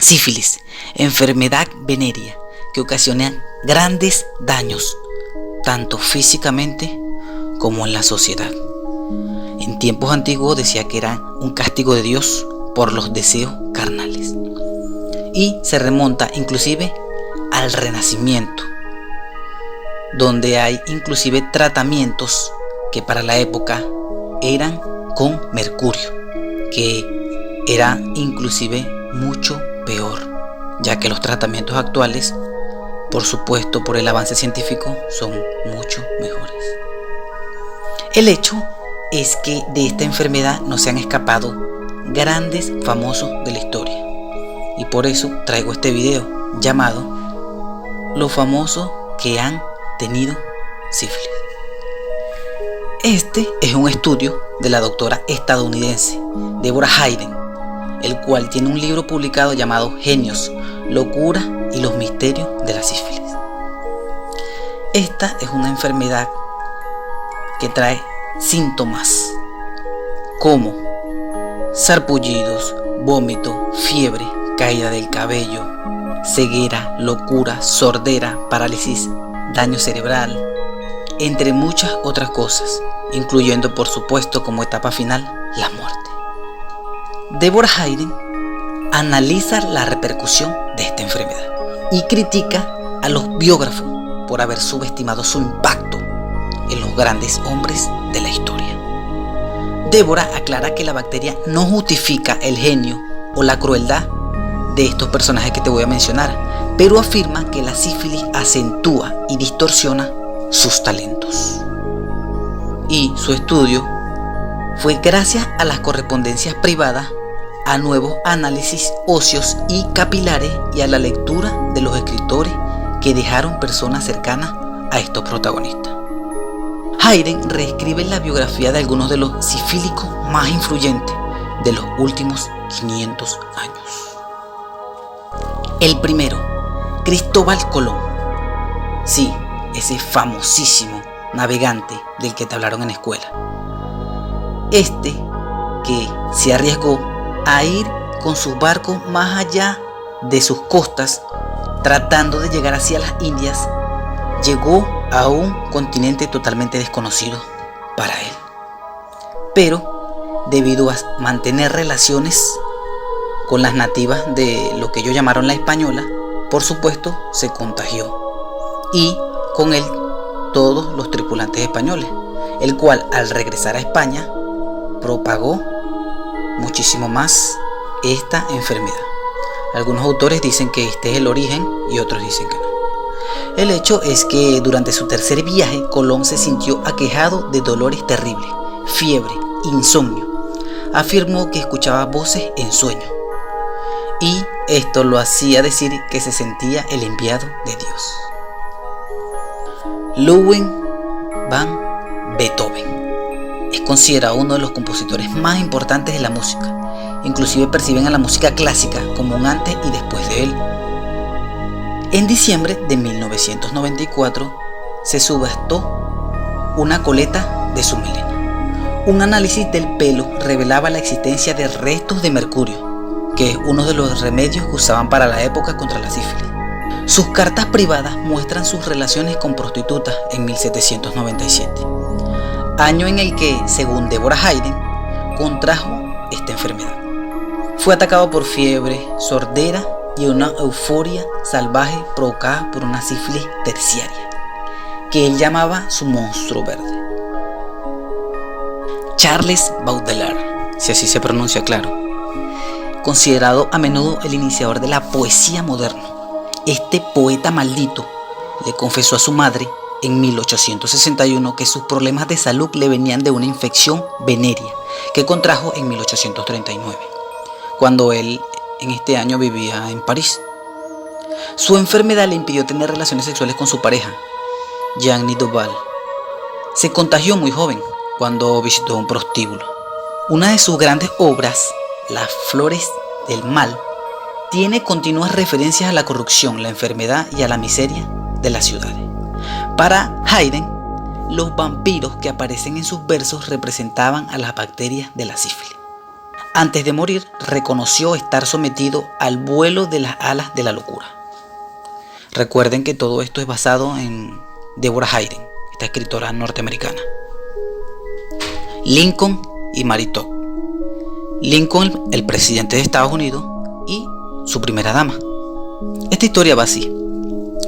Sífilis, enfermedad venérea que ocasiona grandes daños, tanto físicamente como en la sociedad. En tiempos antiguos decía que era un castigo de Dios por los deseos carnales. Y se remonta inclusive al Renacimiento, donde hay inclusive tratamientos que para la época eran con mercurio, que era inclusive mucho peor, ya que los tratamientos actuales, por supuesto por el avance científico, son mucho mejores. El hecho es que de esta enfermedad no se han escapado grandes famosos de la historia, y por eso traigo este video llamado Los famosos que han tenido sífilis. Este es un estudio de la doctora estadounidense Deborah Hayden, el cual tiene un libro publicado llamado Genios, locura y los misterios de la sífilis. Esta es una enfermedad que trae síntomas como sarpullidos, vómito, fiebre, caída del cabello, ceguera, locura, sordera, parálisis, daño cerebral, entre muchas otras cosas, incluyendo por supuesto como etapa final la muerte. Deborah Hayden analiza la repercusión de esta enfermedad y critica a los biógrafos por haber subestimado su impacto en los grandes hombres de la historia. Deborah aclara que la bacteria no justifica el genio o la crueldad de estos personajes que te voy a mencionar, pero afirma que la sífilis acentúa y distorsiona sus talentos. Y su estudio fue gracias a las correspondencias privadas, a nuevos análisis óseos y capilares y a la lectura de los escritores que dejaron personas cercanas a estos protagonistas. Hayden reescribe la biografía de algunos de los sifílicos más influyentes de los últimos 500 años. El primero, Cristóbal Colón. Sí, ese famosísimo navegante del que te hablaron en la escuela. Este que se arriesgó a ir con sus barcos más allá de sus costas, tratando de llegar hacia las Indias, llegó a un continente totalmente desconocido para él. Pero debido a mantener relaciones con las nativas de lo que ellos llamaron la Española, por supuesto se contagió, y con él todos los tripulantes españoles, el cual al regresar a España propagó muchísimo más esta enfermedad. Algunos autores dicen que este es el origen y otros dicen que no. El hecho es que durante su tercer viaje Colón se sintió aquejado de dolores terribles, fiebre, insomnio. Afirmó que escuchaba voces en sueño, y esto lo hacía decir que se sentía el enviado de Dios. Ludwig van Beethoven es considerado uno de los compositores más importantes de la música. Inclusive perciben a la música clásica como un antes y después de él. En diciembre de 1994 se subastó una coleta de su melena. Un análisis del pelo revelaba la existencia de restos de mercurio, que es uno de los remedios que usaban para la época contra la sífilis. Sus cartas privadas muestran sus relaciones con prostitutas en 1797, año en el que, según Deborah Hayden, contrajo esta enfermedad. Fue atacado por fiebre, sordera y una euforia salvaje provocada por una sífilis terciaria, que él llamaba su monstruo verde. Charles Baudelaire, si así se pronuncia, claro, considerado a menudo el iniciador de la poesía moderna, este poeta maldito le confesó a su madre en 1861 que sus problemas de salud le venían de una infección venérea que contrajo en 1839, cuando él en este año vivía en París. Su enfermedad le impidió tener relaciones sexuales con su pareja, Jeanne Duval. Se contagió muy joven cuando visitó un prostíbulo. Una de sus grandes obras, Las Flores del Mal, tiene continuas referencias a la corrupción, la enfermedad y a la miseria de las ciudades. Para Hayden, los vampiros que aparecen en sus versos representaban a las bacterias de la sífilis. Antes de morir, reconoció estar sometido al vuelo de las alas de la locura. Recuerden que todo esto es basado en Deborah Hayden, esta escritora norteamericana. Lincoln y Mary Todd. Lincoln, el presidente de Estados Unidos, y su primera dama. Esta historia va así.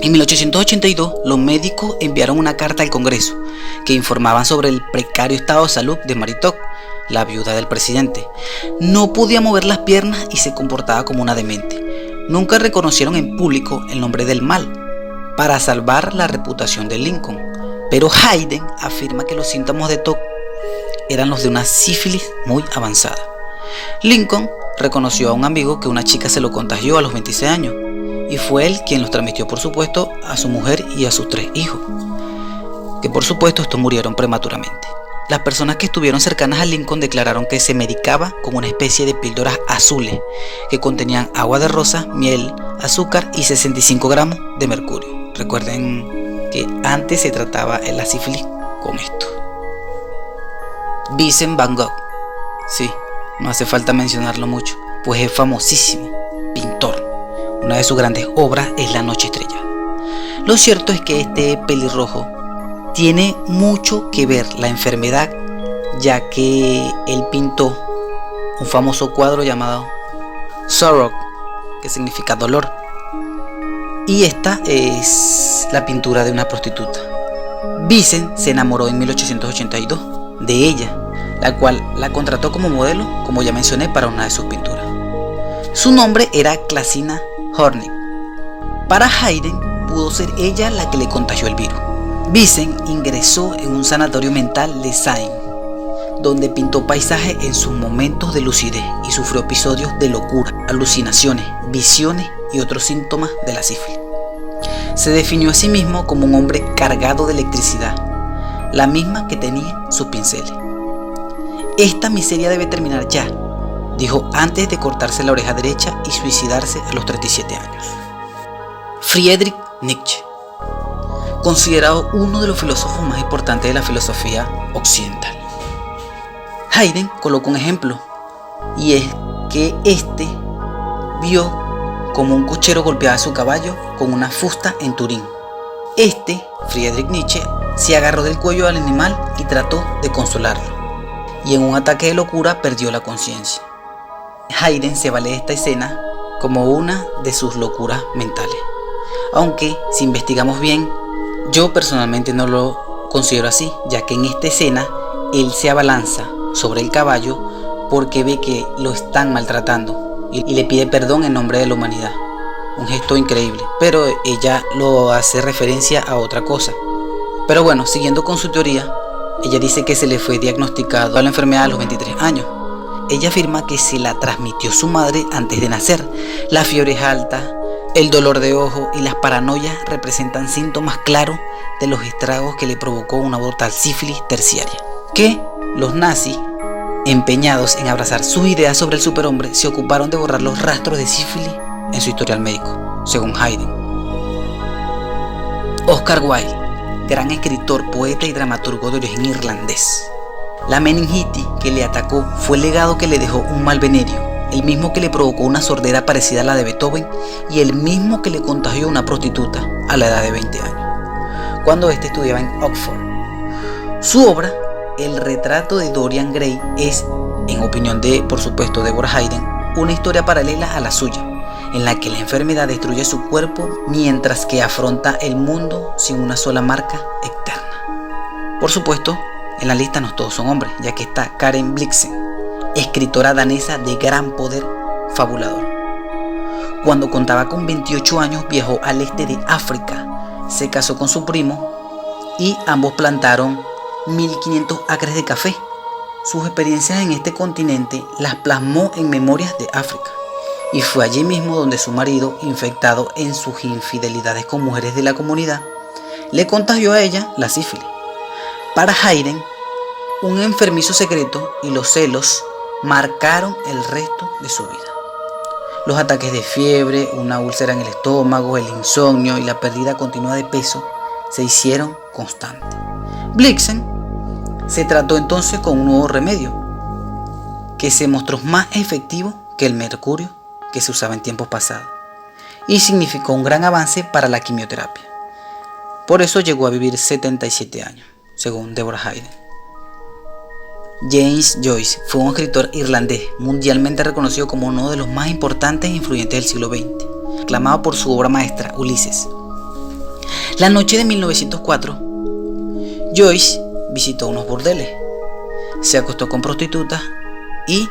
En 1882, los médicos enviaron una carta al Congreso que informaban sobre el precario estado de salud de Mary Todd, la viuda del presidente. No podía mover las piernas y se comportaba como una demente. Nunca reconocieron en público el nombre del mal para salvar la reputación de Lincoln, pero Hayden afirma que los síntomas de Todd eran los de una sífilis muy avanzada. Lincoln reconoció a un amigo que una chica se lo contagió a los 26 años y fue él quien los transmitió, por supuesto, a su mujer y a sus 3 hijos, que por supuesto estos murieron prematuramente. Las personas que estuvieron cercanas a Lincoln declararon que se medicaba con una especie de píldoras azules que contenían agua de rosa, miel, azúcar y 65 gramos de mercurio. Recuerden que antes se trataba la sífilis con esto. Vincent Van Gogh. Sí, no hace falta mencionarlo mucho, pues es famosísimo pintor. Una de sus grandes obras es La Noche Estrellada. Lo cierto es que este pelirrojo tiene mucho que ver la enfermedad, ya que él pintó un famoso cuadro llamado Sorrow, que significa dolor, y esta es la pintura de una prostituta. Vincent se enamoró en 1882 de ella, la cual la contrató como modelo, como ya mencioné, para una de sus pinturas. Su nombre era Clasina Hornick. Para Hayden pudo ser ella la que le contagió el virus. Vincent ingresó en un sanatorio mental de Saint, donde pintó paisajes en sus momentos de lucidez y sufrió episodios de locura, alucinaciones, visiones y otros síntomas de la sífilis. Se definió a sí mismo como un hombre cargado de electricidad, la misma que tenía sus pinceles. Esta miseria debe terminar ya, dijo antes de cortarse la oreja derecha y suicidarse a los 37 años. Friedrich Nietzsche, considerado uno de los filósofos más importantes de la filosofía occidental. Hayden colocó un ejemplo, y es que este vio como un cochero golpeaba a su caballo con una fusta en Turín. Friedrich Nietzsche, se agarró del cuello al animal y trató de consolarlo, y en un ataque de locura perdió la conciencia. Hayden se vale de esta escena como una de sus locuras mentales, aunque si investigamos bien, yo personalmente no lo considero así, ya que en esta escena él se abalanza sobre el caballo porque ve que lo están maltratando y le pide perdón en nombre de la humanidad. Un gesto increíble, pero ella lo hace referencia a otra cosa. Pero bueno, siguiendo con su teoría, ella dice que se le fue diagnosticado a la enfermedad a los 23 años. Ella afirma que se la transmitió su madre antes de nacer. La fiebre es alta, el dolor de ojo y las paranoias representan síntomas claros de los estragos que le provocó una brutal sífilis terciaria. Que los nazis, empeñados en abrazar sus ideas sobre el superhombre, se ocuparon de borrar los rastros de sífilis en su historial médico, según Hayden. Oscar Wilde, gran escritor, poeta y dramaturgo de origen irlandés. La meningitis que le atacó fue el legado que le dejó un mal venerio, el mismo que le provocó una sordera parecida a la de Beethoven y el mismo que le contagió a una prostituta a la edad de 20 años, cuando éste estudiaba en Oxford. Su obra, El retrato de Dorian Gray, es, en opinión de, por supuesto, Deborah Hayden, una historia paralela a la suya, en la que la enfermedad destruye su cuerpo mientras que afronta el mundo sin una sola marca externa. Por supuesto, en la lista no todos son hombres, ya que está Karen Blixen, escritora danesa de gran poder fabulador. Cuando contaba con 28 años viajó al este de África, se casó con su primo y ambos plantaron 1500 acres de café. Sus experiencias en este continente las plasmó en Memorias de África, y fue allí mismo donde su marido, infectado en sus infidelidades con mujeres de la comunidad, le contagió a ella la sífilis. Para Hayden, un enfermizo secreto y los celos marcaron el resto de su vida. Los ataques de fiebre, una úlcera en el estómago, el insomnio y la pérdida continua de peso se hicieron constantes. Blixen se trató entonces con un nuevo remedio, que se mostró más efectivo que el mercurio que se usaba en tiempos pasados y significó un gran avance para la quimioterapia. Por eso llegó a vivir 77 años, según Deborah Hayden. James Joyce fue un escritor irlandés mundialmente reconocido como uno de los más importantes e influyentes del siglo XX, aclamado por su obra maestra Ulises. La noche de 1904, Joyce visitó unos burdeles, se acostó con prostitutas y,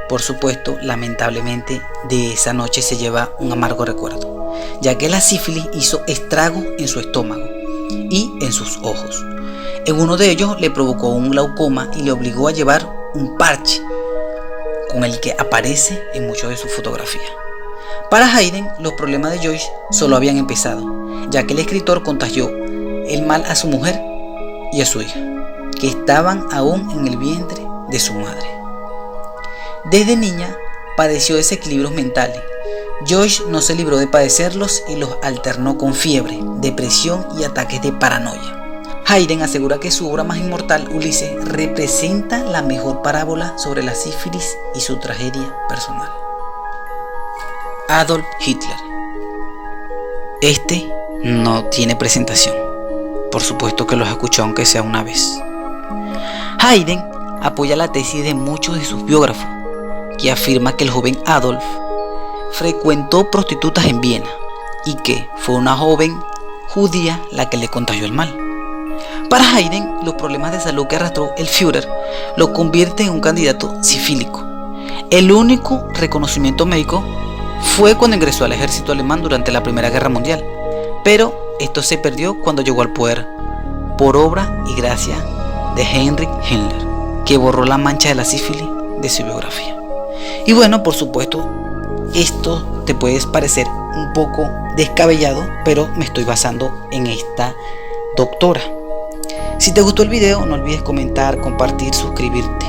por supuesto, lamentablemente, de esa noche se lleva un amargo recuerdo, ya que la sífilis hizo estragos en su estómago y en sus ojos. En uno de ellos le provocó un glaucoma y le obligó a llevar un parche con el que aparece en muchas de sus fotografías. Para Hayden, los problemas de Joyce solo habían empezado, ya que el escritor contagió el mal a su mujer y a su hija, que estaban aún en el vientre de su madre. Desde niña padeció desequilibrios mentales. Joyce no se libró de padecerlos y los alternó con fiebre, depresión y ataques de paranoia. Hayden asegura que su obra más inmortal, Ulises, representa la mejor parábola sobre la sífilis y su tragedia personal. Adolf Hitler. Este no tiene presentación. Por supuesto que lo has escuchado aunque sea una vez. Hayden apoya la tesis de muchos de sus biógrafos, que afirma que el joven Adolf frecuentó prostitutas en Viena y que fue una joven judía la que le contagió el mal. Para Hayden, los problemas de salud que arrastró el Führer lo convierten en un candidato sifílico. El único reconocimiento médico fue cuando ingresó al ejército alemán durante la Primera Guerra Mundial, pero esto se perdió cuando llegó al poder por obra y gracia de Heinrich Himmler, que borró la mancha de la sífilis de su biografía. Y bueno, por supuesto, esto te puede parecer un poco descabellado, pero me estoy basando en esta doctora. Si te gustó el video, no olvides comentar, compartir, suscribirte.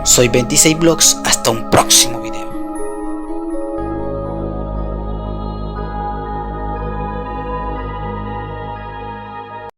Soy 26 Blogs, hasta un próximo video.